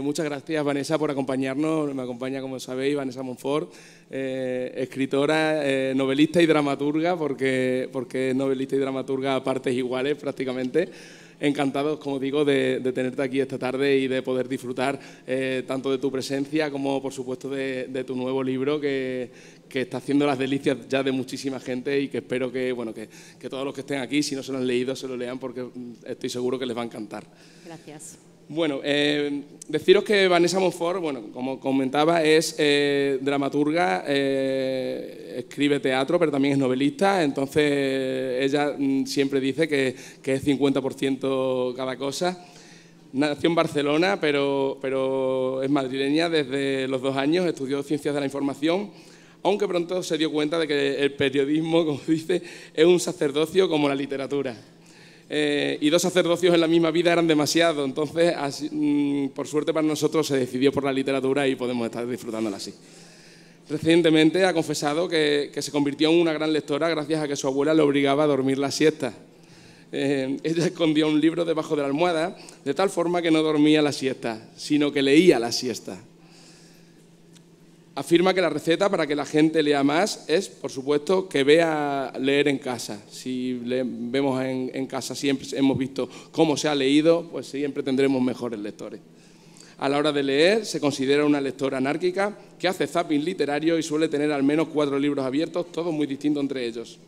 Muchas gracias, Vanessa, por acompañarnos. Me acompaña, como sabéis, Vanessa Monfort, escritora, novelista y dramaturga, porque es novelista y dramaturga a partes iguales prácticamente. Encantados, como digo, de tenerte aquí esta tarde y de poder disfrutar tanto de tu presencia como, por supuesto, de tu nuevo libro que está haciendo las delicias ya de muchísima gente y que espero que todos los que estén aquí, si no se lo han leído, se lo lean porque estoy seguro que les va a encantar. Gracias. Bueno, deciros que Vanessa Monfort, bueno, como comentaba, es dramaturga, escribe teatro, pero también es novelista. Entonces, ella siempre dice que es 50% cada cosa. Nació en Barcelona, pero es madrileña desde los 2 años, estudió Ciencias de la Información, aunque pronto se dio cuenta de que el periodismo, como dice, es un sacerdocio como la literatura. Y 2 sacerdocios en la misma vida eran demasiado, entonces, por suerte para nosotros, se decidió por la literatura y podemos estar disfrutándola así. Recientemente ha confesado que se convirtió en una gran lectora gracias a que su abuela le obligaba a dormir la siesta. Ella escondió un libro debajo de la almohada, de tal forma que no dormía la siesta, sino que leía la siesta. Afirma que la receta para que la gente lea más es, por supuesto, que vea leer en casa. Si vemos en casa, siempre hemos visto cómo se ha leído, pues siempre tendremos mejores lectores. A la hora de leer, se considera una lectora anárquica que hace zapping literario y suele tener al menos 4 libros abiertos, todos muy distintos entre ellos.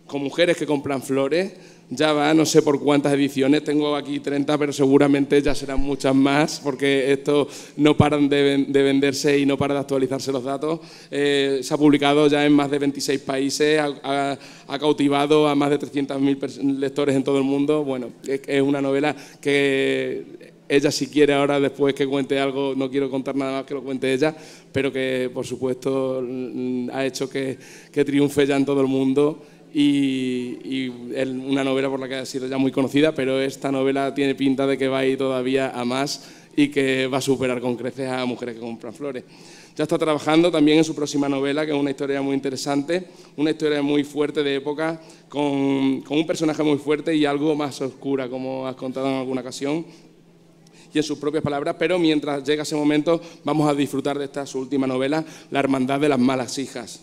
Con Mujeres que compran flores, ya va, no sé por cuántas ediciones, tengo aquí 30, pero seguramente ya serán muchas más, porque esto no paran de venderse y no para de actualizarse los datos. Se ha publicado ya en más de 26 países, ha cautivado a más de 300.000 lectores en todo el mundo. Bueno, es una novela que ella, si quiere ahora, después que cuente algo, no quiero contar nada más que lo cuente ella, pero que, por supuesto, ha hecho que triunfe ya en todo el mundo. Y es una novela por la que ha sido ya muy conocida, pero esta novela tiene pinta de que va a ir todavía a más y que va a superar con creces a Mujeres que compran flores. Ya está trabajando también en su próxima novela, que es una historia muy interesante, una historia muy fuerte de época, con un personaje muy fuerte y algo más oscura, como has contado en alguna ocasión, y en sus propias palabras, pero mientras llega ese momento vamos a disfrutar de esta su última novela, La hermandad de las malas hijas.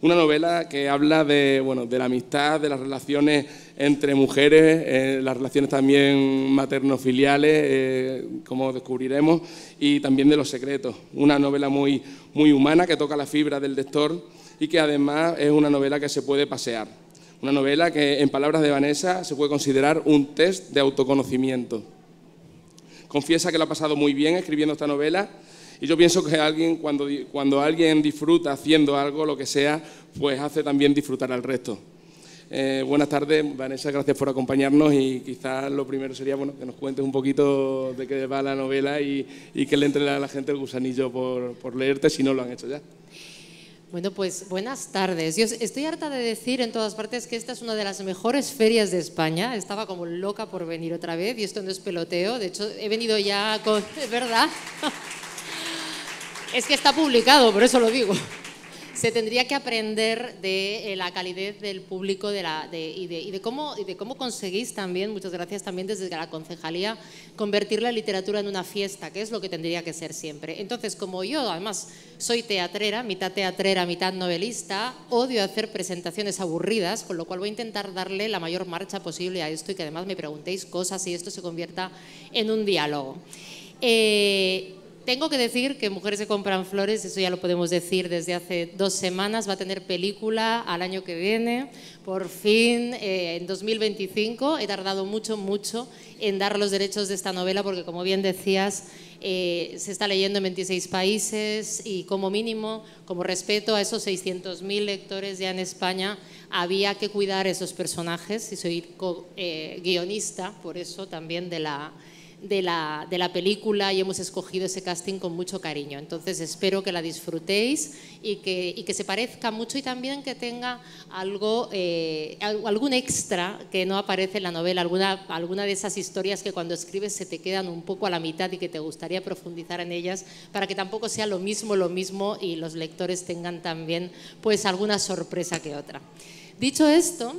Una novela que habla de la amistad, de las relaciones entre mujeres, las relaciones también materno-filiales, como descubriremos, y también de los secretos. Una novela muy, muy humana que toca la fibra del lector y que además es una novela que se puede pasear. Una novela que, en palabras de Vanessa, se puede considerar un test de autoconocimiento. Confiesa que lo ha pasado muy bien escribiendo esta novela. Y yo pienso que cuando alguien disfruta haciendo algo, lo que sea, pues hace también disfrutar al resto. Buenas tardes, Vanessa, gracias por acompañarnos y quizás lo primero sería que nos cuentes un poquito de qué va la novela y que le entre a la gente el gusanillo por leerte, si no lo han hecho ya. Bueno, pues buenas tardes. Yo estoy harta de decir en todas partes que esta es una de las mejores ferias de España. Estaba como loca por venir otra vez y esto no es peloteo. De hecho, he venido ya con... ¿Es verdad? Es que está publicado, por eso lo digo. Se tendría que aprender de la calidez del público y de cómo conseguís también, muchas gracias también desde la concejalía, convertir la literatura en una fiesta, que es lo que tendría que ser siempre. Entonces, como yo además soy teatrera, mitad novelista, odio hacer presentaciones aburridas, con lo cual voy a intentar darle la mayor marcha posible a esto y que además me preguntéis cosas y esto se convierta en un diálogo. Tengo que decir que Mujeres que compran flores, eso ya lo podemos decir desde hace 2 semanas, va a tener película al año que viene, por fin, en 2025. He tardado mucho en dar los derechos de esta novela porque, como bien decías, se está leyendo en 26 países y como mínimo, como respeto a esos 600.000 lectores ya en España, había que cuidar esos personajes y soy guionista, por eso también de la película, y hemos escogido ese casting con mucho cariño. Entonces espero que la disfrutéis y que se parezca mucho y también que tenga algún extra que no aparece en la novela, alguna de esas historias que cuando escribes se te quedan un poco a la mitad y que te gustaría profundizar en ellas, para que tampoco sea lo mismo y los lectores tengan también pues alguna sorpresa que otra. Dicho esto,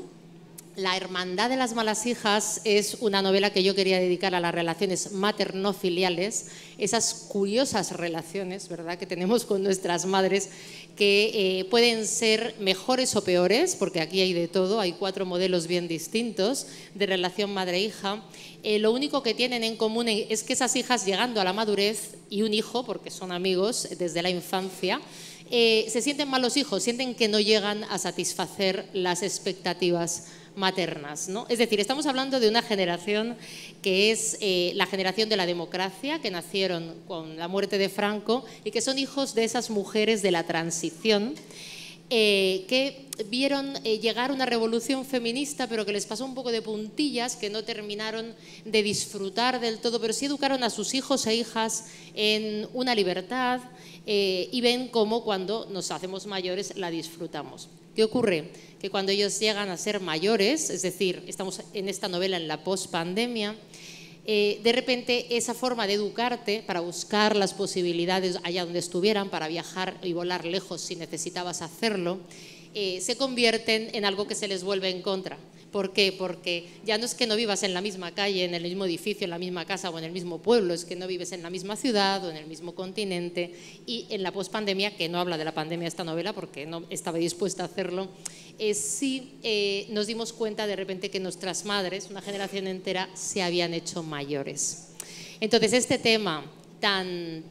La Hermandad de las Malas Hijas es una novela que yo quería dedicar a las relaciones materno-filiales, esas curiosas relaciones, ¿verdad?, que tenemos con nuestras madres, que pueden ser mejores o peores, porque aquí hay de todo, hay 4 modelos bien distintos de relación madre-hija. Lo único que tienen en común es que esas hijas, llegando a la madurez, y un hijo, porque son amigos desde la infancia, se sienten mal los hijos, sienten que no llegan a satisfacer las expectativas maternas, ¿no? Es decir, estamos hablando de una generación que es la generación de la democracia, que nacieron con la muerte de Franco y que son hijos de esas mujeres de la transición, que vieron llegar una revolución feminista, pero que les pasó un poco de puntillas, que no terminaron de disfrutar del todo, pero sí educaron a sus hijos e hijas en una libertad, y ven cómo cuando nos hacemos mayores la disfrutamos. ¿Qué ocurre? Que cuando ellos llegan a ser mayores, es decir, estamos en esta novela en la pospandemia, de repente esa forma de educarte para buscar las posibilidades allá donde estuvieran, para viajar y volar lejos si necesitabas hacerlo, se convierten en algo que se les vuelve en contra. ¿Por qué? Porque ya no es que no vivas en la misma calle, en el mismo edificio, en la misma casa o en el mismo pueblo, es que no vives en la misma ciudad o en el mismo continente. Y en la pospandemia, que no habla de la pandemia esta novela porque no estaba dispuesta a hacerlo, sí nos dimos cuenta de repente que nuestras madres, una generación entera, se habían hecho mayores. Entonces este tema tan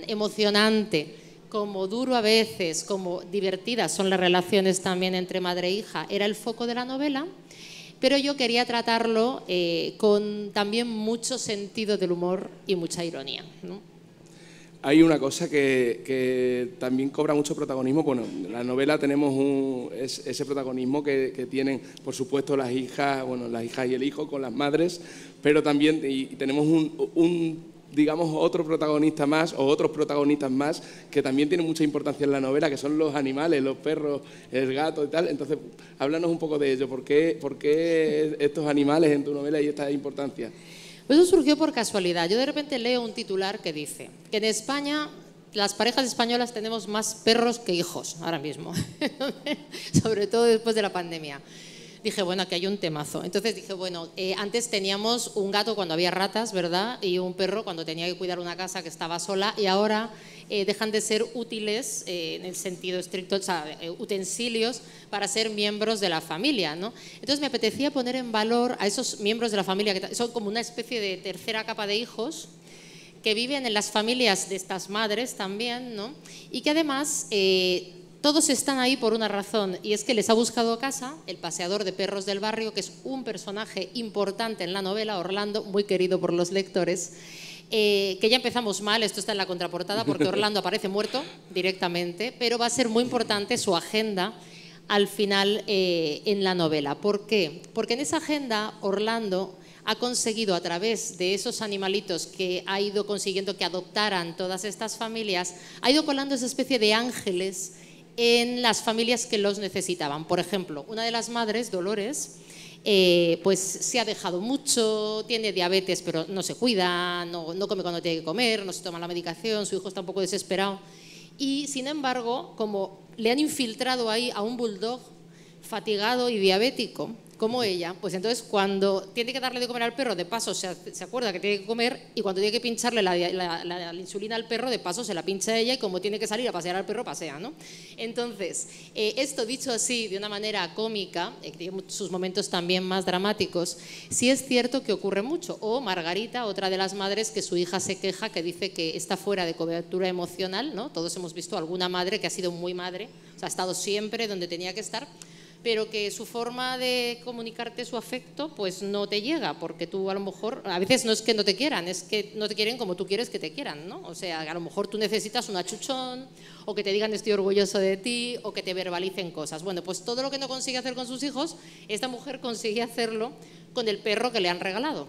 emocionante, como duro a veces, como divertidas son las relaciones también entre madre e hija, era el foco de la novela, pero yo quería tratarlo con también mucho sentido del humor y mucha ironía, ¿no? Hay una cosa que también cobra mucho protagonismo. Bueno, en la novela tenemos ese protagonismo que tienen, por supuesto, las hijas, bueno, las hijas y el hijo con las madres, pero también tenemos digamos, otro protagonista más o otros protagonistas más que también tienen mucha importancia en la novela, que son los animales, los perros, el gato y tal. Entonces, háblanos un poco de ello. ¿Por qué estos animales en tu novela y esta importancia? Pues eso surgió por casualidad. Yo de repente leo un titular que dice que en España las parejas españolas tenemos más perros que hijos ahora mismo, sobre todo después de la pandemia. Dije, bueno, aquí hay un temazo. Entonces dije, bueno, antes teníamos un gato cuando había ratas, ¿verdad? Y un perro cuando tenía que cuidar una casa que estaba sola, y ahora dejan de ser útiles en el sentido estricto, o sea, utensilios para ser miembros de la familia, ¿no? Entonces me apetecía poner en valor a esos miembros de la familia, que son como una especie de tercera capa de hijos, que viven en las familias de estas madres también, ¿no? Y que además todos están ahí por una razón, y es que les ha buscado casa el paseador de perros del barrio, que es un personaje importante en la novela, Orlando, muy querido por los lectores, que ya empezamos mal, esto está en la contraportada, porque Orlando aparece muerto directamente, pero va a ser muy importante su agenda al final en la novela. ¿Por qué? Porque en esa agenda Orlando ha conseguido, a través de esos animalitos que ha ido consiguiendo que adoptaran todas estas familias, ha ido colando esa especie de ángeles en las familias que los necesitaban. Por ejemplo, una de las madres, Dolores, pues se ha dejado mucho, tiene diabetes pero no se cuida, no come cuando tiene que comer, no se toma la medicación, su hijo está un poco desesperado, y sin embargo, como le han infiltrado ahí a un bulldog fatigado y diabético como ella, pues entonces cuando tiene que darle de comer al perro, de paso se acuerda que tiene que comer, y cuando tiene que pincharle la insulina al perro, de paso se la pincha ella, y como tiene que salir a pasear al perro, pasea, ¿no? Entonces, esto dicho así, de una manera cómica, tiene sus momentos también más dramáticos, sí es cierto que ocurre mucho. O Margarita, otra de las madres que su hija se queja, que dice que está fuera de cobertura emocional, ¿no? Todos hemos visto alguna madre que ha sido muy madre, o sea, ha estado siempre donde tenía que estar, pero que su forma de comunicarte su afecto pues no te llega, porque tú a lo mejor, a veces no es que no te quieran, es que no te quieren como tú quieres que te quieran, ¿no? O sea, a lo mejor tú necesitas un achuchón, o que te digan estoy orgulloso de ti, o que te verbalicen cosas. Bueno, pues todo lo que no consigue hacer con sus hijos, esta mujer consigue hacerlo con el perro que le han regalado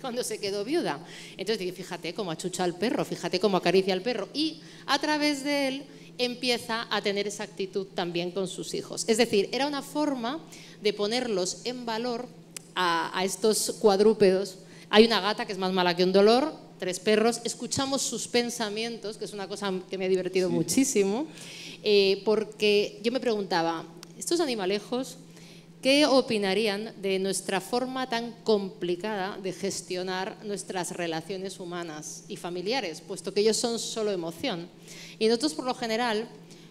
cuando se quedó viuda. Entonces dije, fíjate cómo achucha al perro, fíjate cómo acaricia al perro, y a través de él empieza a tener esa actitud también con sus hijos. Es decir, era una forma de ponerlos en valor a estos cuadrúpedos. Hay una gata que es más mala que un dolor, 3 perros, escuchamos sus pensamientos, que es una cosa que me ha divertido muchísimo, porque yo me preguntaba, estos animalejos ¿qué opinarían de nuestra forma tan complicada de gestionar nuestras relaciones humanas y familiares, puesto que ellos son solo emoción? Y nosotros, por lo general,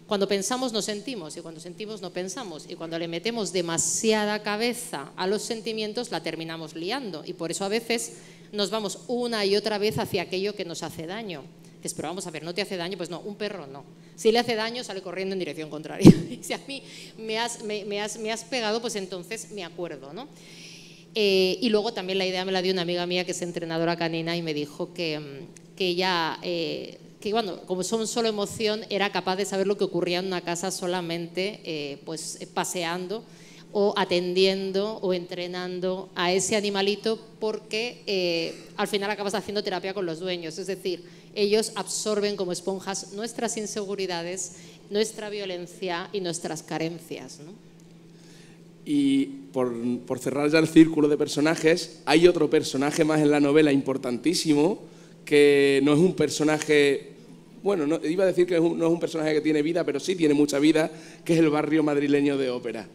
cuando pensamos no sentimos, y cuando sentimos no pensamos, y cuando le metemos demasiada cabeza a los sentimientos la terminamos liando, y por eso a veces nos vamos una y otra vez hacia aquello que nos hace daño. Dices, pero vamos a ver, ¿no te hace daño? Pues no, un perro no. Si le hace daño, sale corriendo en dirección contraria. Y si a mí me has pegado, pues entonces me acuerdo, ¿no? Y luego también la idea me la dio una amiga mía que es entrenadora canina y me dijo que ella, que bueno, como son solo emoción, era capaz de saber lo que ocurría en una casa solamente pues paseando o atendiendo o entrenando a ese animalito, porque al final acabas haciendo terapia con los dueños, es decir, ellos absorben como esponjas nuestras inseguridades, nuestra violencia y nuestras carencias, ¿no? Y por cerrar ya el círculo de personajes, hay otro personaje más en la novela importantísimo, que no es un personaje, bueno, no, iba a decir que no es un personaje que tiene vida, pero sí tiene mucha vida, que es el barrio madrileño de Ópera.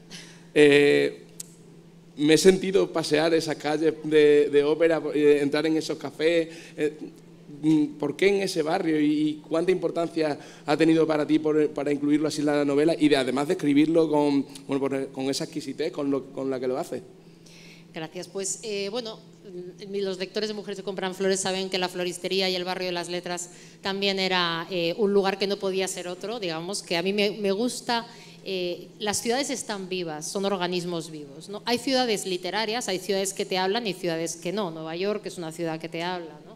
Me he sentido pasear esas calles de Ópera, entrar en esos cafés. ¿Por qué en ese barrio y cuánta importancia ha tenido para ti para incluirlo así en la novela y además de escribirlo con esa exquisitez con la que lo haces? Gracias. Pues bueno, los lectores de Mujeres que compran flores saben que la floristería y el barrio de las letras también era un lugar que no podía ser otro, digamos, que a mí me gusta. Las ciudades están vivas, son organismos vivos, ¿no? Hay ciudades literarias, hay ciudades que te hablan y ciudades que no. Nueva York es una ciudad que te habla, ¿no?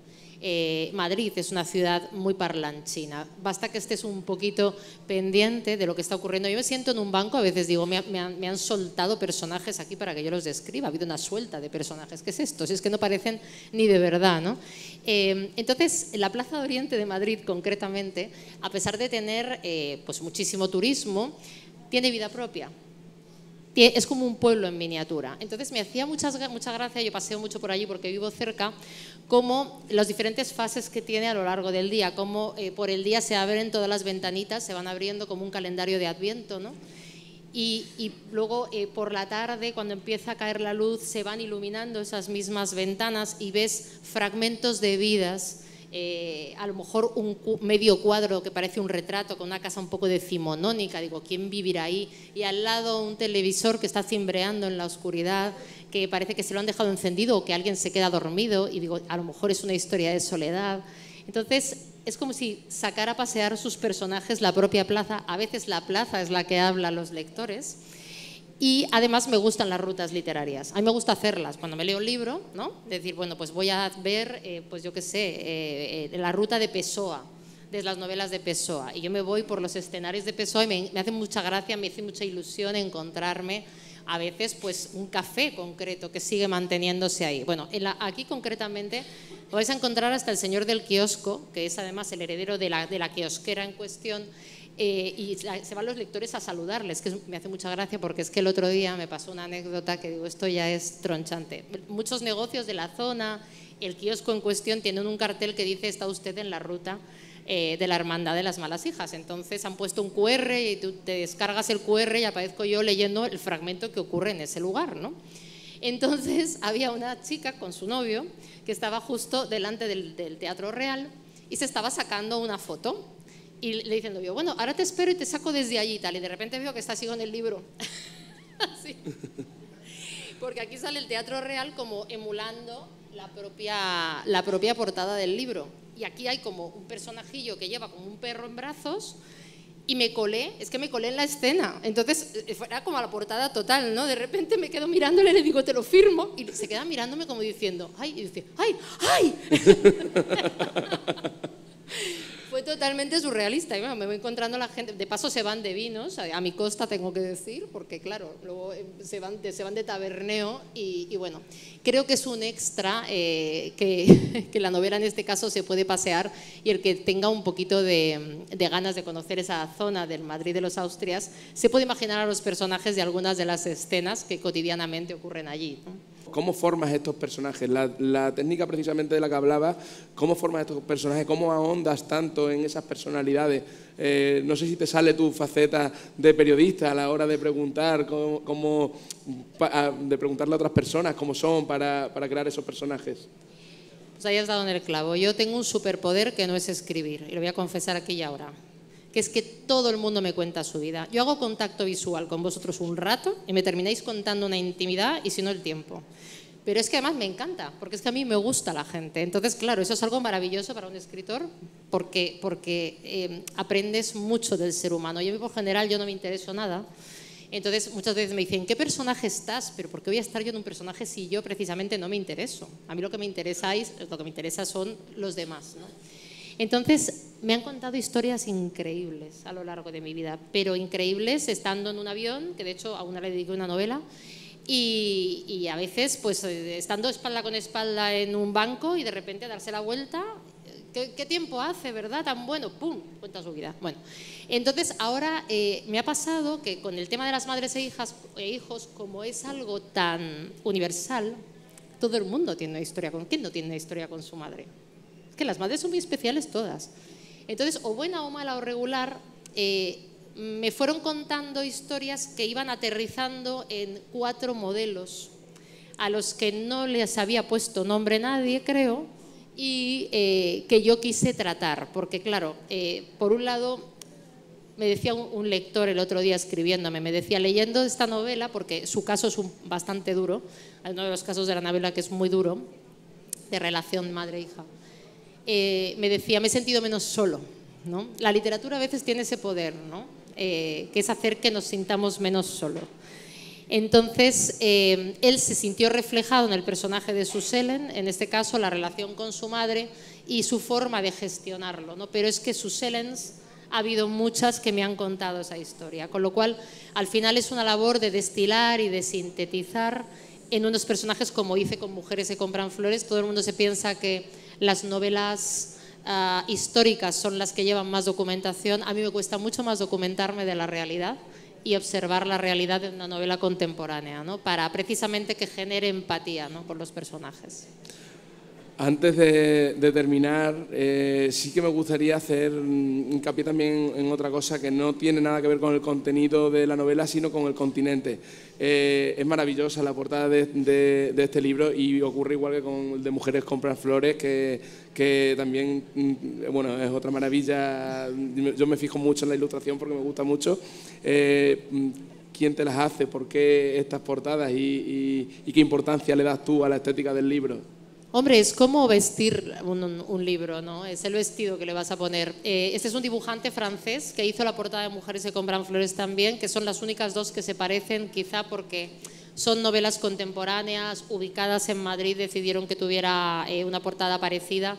Madrid es una ciudad muy parlanchina. Basta que estés un poquito pendiente de lo que está ocurriendo. Yo me siento en un banco, a veces digo, me han soltado personajes aquí para que yo los describa. Ha habido una suelta de personajes. ¿Qué es esto? Si es que no parecen ni de verdad, ¿no? Entonces, la Plaza de Oriente de Madrid, concretamente, a pesar de tener pues muchísimo turismo, tiene vida propia. Es como un pueblo en miniatura. Entonces me hacía mucha gracia, yo paseo mucho por allí porque vivo cerca, como las diferentes fases que tiene a lo largo del día, como por el día se abren todas las ventanitas, se van abriendo como un calendario de Adviento, ¿no? Y luego por la tarde, cuando empieza a caer la luz, se van iluminando esas mismas ventanas y ves fragmentos de vidas. A lo mejor un medio cuadro que parece un retrato con una casa un poco decimonónica, digo, ¿quién vivirá ahí? Y al lado un televisor que está cimbreando en la oscuridad, que parece que se lo han dejado encendido o que alguien se queda dormido, y digo, a lo mejor es una historia de soledad. Entonces es como si sacara a pasear sus personajes la propia plaza. A veces la plaza es la que habla a los lectores. Y además me gustan las rutas literarias. A mí me gusta hacerlas. Cuando me leo un libro, ¿no? Decir, bueno, pues voy a ver, pues yo qué sé, la ruta de Pessoa, de las novelas de Pessoa. Y yo me voy por los escenarios de Pessoa y me hace mucha gracia, me hace mucha ilusión encontrarme a veces pues un café concreto que sigue manteniéndose ahí. Bueno, aquí concretamente vais a encontrar hasta el señor del kiosco, que es además el heredero de la kiosquera en cuestión. Y se van los lectores a saludarles, que me hace mucha gracia porque es que el otro día me pasó una anécdota que digo, esto ya es tronchante. Muchos negocios de la zona, el kiosco en cuestión, tienen un cartel que dice, está usted en la ruta de la Hermandad de las Malas Hijas. Entonces han puesto un QR y tú te descargas el QR y aparezco yo leyendo el fragmento que ocurre en ese lugar, ¿no? Entonces había una chica con su novio que estaba justo delante del Teatro Real y se estaba sacando una foto. Y le dice el novio, bueno, ahora te espero y te saco desde allí y tal. Y de repente veo que está así con el libro. Así. Porque aquí sale el Teatro Real como emulando la propia portada del libro. Y aquí hay como un personajillo que lleva como un perro en brazos y me colé en la escena. Entonces era como a la portada total, ¿no? De repente me quedo mirándole y le digo, te lo firmo. Y se queda mirándome como diciendo, ¡ay! Y dice, ¡ay! ¡ay! Fue totalmente surrealista. Y bueno, me voy encontrando a la gente. De paso se van de vinos, a mi costa tengo que decir, porque claro, luego se van de taberneo y bueno, creo que es un extra que la novela en este caso se puede pasear y el que tenga un poquito de ganas de conocer esa zona del Madrid de los Austrias se puede imaginar a los personajes de algunas de las escenas que cotidianamente ocurren allí, ¿no? cómo formas estos personajes? La técnica precisamente de la que hablabas, ¿cómo formas estos personajes? ¿Cómo ahondas tanto en esas personalidades? No sé si te sale tu faceta de periodista a la hora de preguntar, de preguntarle a otras personas cómo son para crear esos personajes. Pues ahí has dado en el clavo. Yo tengo un superpoder que no es escribir, y lo voy a confesar aquí y ahora, que es que todo el mundo me cuenta su vida. Yo hago contacto visual con vosotros un rato y me termináis contando una intimidad y si no el tiempo. Pero es que además me encanta, porque es que a mí me gusta la gente. Entonces, claro, eso es algo maravilloso para un escritor porque aprendes mucho del ser humano. Yo por general yo no me intereso nada. Entonces, muchas veces me dicen, ¿en qué personaje estás? Pero ¿por qué voy a estar yo en un personaje si yo precisamente no me intereso? A mí lo que me interesa son los demás, ¿no? Entonces, me han contado historias increíbles a lo largo de mi vida, pero increíbles estando en un avión, que de hecho a una le dediqué una novela, y a veces pues estando espalda con espalda en un banco y de repente darse la vuelta. ¿Qué tiempo hace, verdad? Tan bueno, ¡pum!, cuenta su vida. Bueno, entonces ahora me ha pasado que con el tema de las madres e hijos, como es algo tan universal, todo el mundo tiene una historia con... ¿Quién no tiene una historia con su madre? Es que las madres son muy especiales todas. Entonces, o buena o mala o regular, me fueron contando historias que iban aterrizando en 4 modelos a los que no les había puesto nombre nadie, creo, y que yo quise tratar, porque claro, por un lado me decía un lector el otro día escribiéndome, me decía, leyendo esta novela, porque su caso es bastante duro, hay uno de los casos de la novela que es muy duro, de relación madre-hija, me decía, me he sentido menos solo, ¿no? La literatura a veces tiene ese poder, ¿no? Que es hacer que nos sintamos menos solos. Entonces, él se sintió reflejado en el personaje de Suselen, en este caso la relación con su madre y su forma de gestionarlo, ¿no? Pero es que Suselens ha habido muchas que me han contado esa historia, con lo cual al final es una labor de destilar y de sintetizar en unos personajes como hice con Mujeres que compran flores. Todo el mundo se piensa que las novelas históricas son las que llevan más documentación. A mí me cuesta mucho más documentarme de la realidad y observar la realidad de una novela contemporánea, ¿no? Para precisamente que genere empatía, ¿no?, por los personajes. Antes de terminar, sí que me gustaría hacer hincapié también en otra cosa que no tiene nada que ver con el contenido de la novela, sino con el continente. Es maravillosa la portada de este libro y ocurre igual que con el de Mujeres compran flores, que también, bueno, es otra maravilla. Yo me fijo mucho en la ilustración porque me gusta mucho. ¿Quién te las hace? ¿Por qué estas portadas? ¿Y qué importancia le das tú a la estética del libro? Hombre, es como vestir un libro, ¿no? Es el vestido que le vas a poner. Este es un dibujante francés que hizo la portada de Mujeres que compran flores también, que son las únicas 2 que se parecen, quizá porque son novelas contemporáneas, ubicadas en Madrid, decidieron que tuviera una portada parecida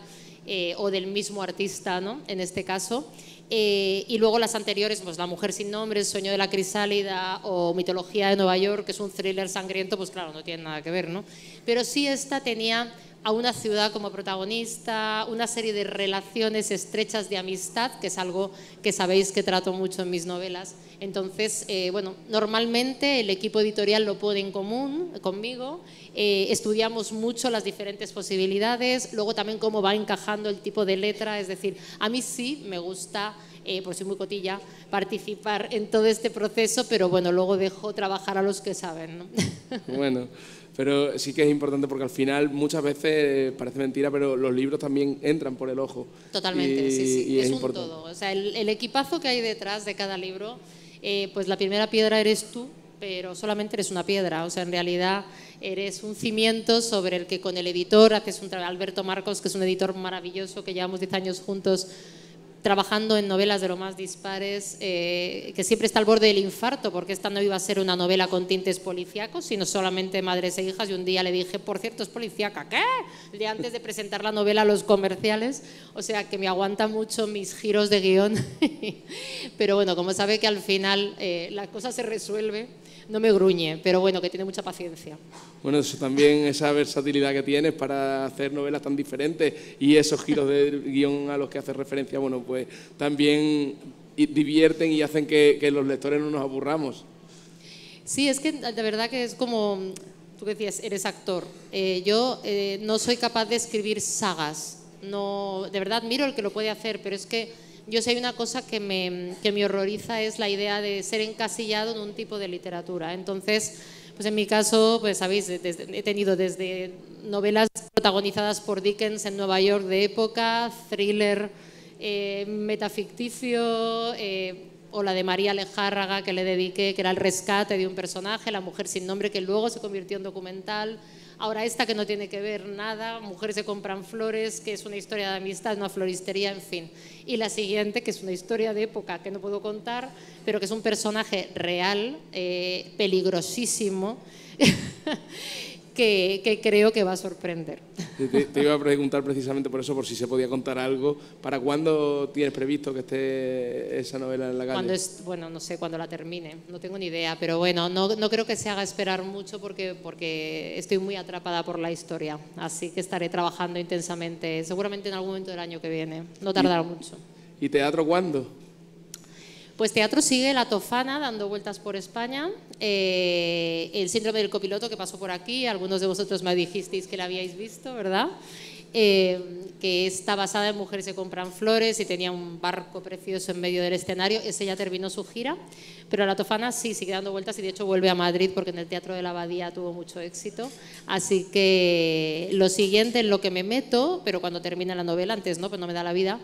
o del mismo artista, ¿no?, en este caso. Y luego las anteriores, pues La mujer sin nombre, El sueño de la crisálida o Mitología de Nueva York, que es un thriller sangriento, pues claro, no tiene nada que ver, ¿no? Pero sí esta tenía a una ciudad como protagonista, una serie de relaciones estrechas de amistad, que es algo que sabéis que trato mucho en mis novelas. Entonces, bueno, normalmente el equipo editorial lo pone en común conmigo, estudiamos mucho las diferentes posibilidades, luego también cómo va encajando el tipo de letra, es decir, a mí sí me gusta, por soy muy cotilla, participar en todo este proceso, pero bueno, luego dejo trabajar a los que saben, ¿no? Bueno, pero sí que es importante porque al final muchas veces parece mentira, pero los libros también entran por el ojo. Totalmente, sí. Y es un importante. todo. O sea, el equipazo que hay detrás de cada libro, pues la primera piedra eres tú, pero solamente eres una piedra. O sea, en realidad eres un cimiento sobre el que con el editor haces un trabajo. Alberto Marcos, que es un editor maravilloso, que llevamos 10 años juntos trabajando en novelas de lo más dispares, que siempre está al borde del infarto, porque esta no iba a ser una novela con tintes policíacos, sino solamente madres e hijas, y un día le dije, por cierto, es policíaca. ¿Qué? El día antes de presentar la novela a los comerciales, o sea que me aguanta mucho mis giros de guión, pero bueno, como sabe que al final la cosa se resuelve, no me gruñe, pero bueno, que tiene mucha paciencia. Bueno, eso también, esa versatilidad que tienes para hacer novelas tan diferentes y esos giros de guión a los que haces referencia, bueno, pues también divierten y hacen que los lectores no nos aburramos. Sí, es que de verdad que es como tú que decías, eres actor. Yo no soy capaz de escribir sagas. No, de verdad admiro el que lo puede hacer, pero es que yo sé una cosa que me horroriza, es la idea de ser encasillado en un tipo de literatura. Entonces, pues en mi caso, pues sabéis, he tenido desde novelas protagonizadas por Dickens en Nueva York de época, thriller metaficticio, o la de María Lejárraga que le dediqué, que era el rescate de un personaje, La mujer sin nombre, que luego se convirtió en documental. Ahora esta que no tiene que ver nada, Mujeres se compran flores, que es una historia de amistad, una floristería, en fin. Y la siguiente, que es una historia de época que no puedo contar, pero que es un personaje real, peligrosísimo, que creo que va a sorprender. Te iba a preguntar precisamente por eso, por si se podía contar algo. ¿Para cuándo tienes previsto que esté esa novela en la calle? Bueno, no sé, cuando la termine, no tengo ni idea, pero bueno, no creo que se haga esperar mucho porque estoy muy atrapada por la historia, así que estaré trabajando intensamente, seguramente en algún momento del año que viene, no tardará mucho. ¿Y teatro cuándo? Pues teatro sigue La Tofana dando vueltas por España, El síndrome del copiloto que pasó por aquí, algunos de vosotros me dijisteis que la habíais visto, ¿verdad? Que está basada en Mujeres se compran flores y tenía un barco precioso en medio del escenario. Ese ya terminó su gira, pero La Tofana sí sigue dando vueltas y de hecho vuelve a Madrid porque en el Teatro de la Abadía tuvo mucho éxito. Así que lo siguiente en lo que me meto, pero cuando termine la novela, antes no, pero no me da la vida,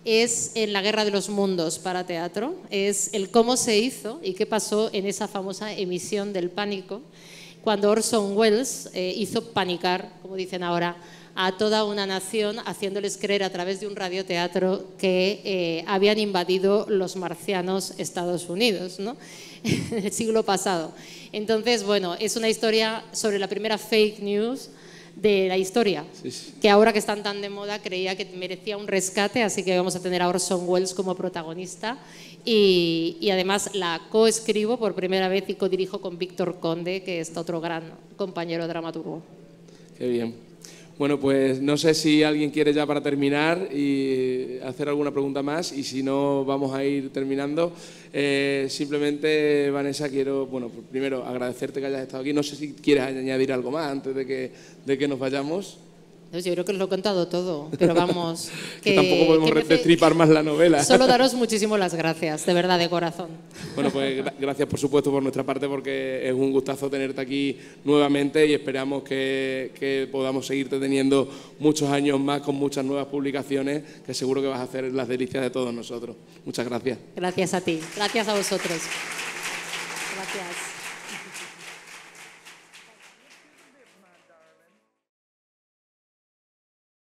es en La guerra de los mundos para teatro, es el cómo se hizo y qué pasó en esa famosa emisión del pánico, cuando Orson Welles hizo panicar, como dicen ahora, a toda una nación, haciéndoles creer a través de un radioteatro que habían invadido los marcianos Estados Unidos, ¿no? En el siglo pasado. Entonces, bueno, es una historia sobre la primera fake news de la historia, sí. Que ahora que están tan de moda creía que merecía un rescate, así que vamos a tener a Orson Welles como protagonista y además la coescribo por primera vez y codirijo con Víctor Conde, que es otro gran compañero dramaturgo. Qué bien. Bueno, pues no sé si alguien quiere ya para terminar y hacer alguna pregunta más, y si no vamos a ir terminando. Simplemente, Vanessa, quiero, bueno, primero agradecerte que hayas estado aquí. No sé si quieres añadir algo más antes de que nos vayamos. Yo creo que os lo he contado todo, pero vamos... que tampoco podemos destripar más la novela. Solo daros muchísimas las gracias, de verdad, de corazón. Bueno, pues gracias por supuesto por nuestra parte, porque es un gustazo tenerte aquí nuevamente y esperamos que podamos seguirte teniendo muchos años más con muchas nuevas publicaciones, que seguro que vas a hacer las delicias de todos nosotros. Muchas gracias. Gracias a ti, gracias a vosotros. Gracias.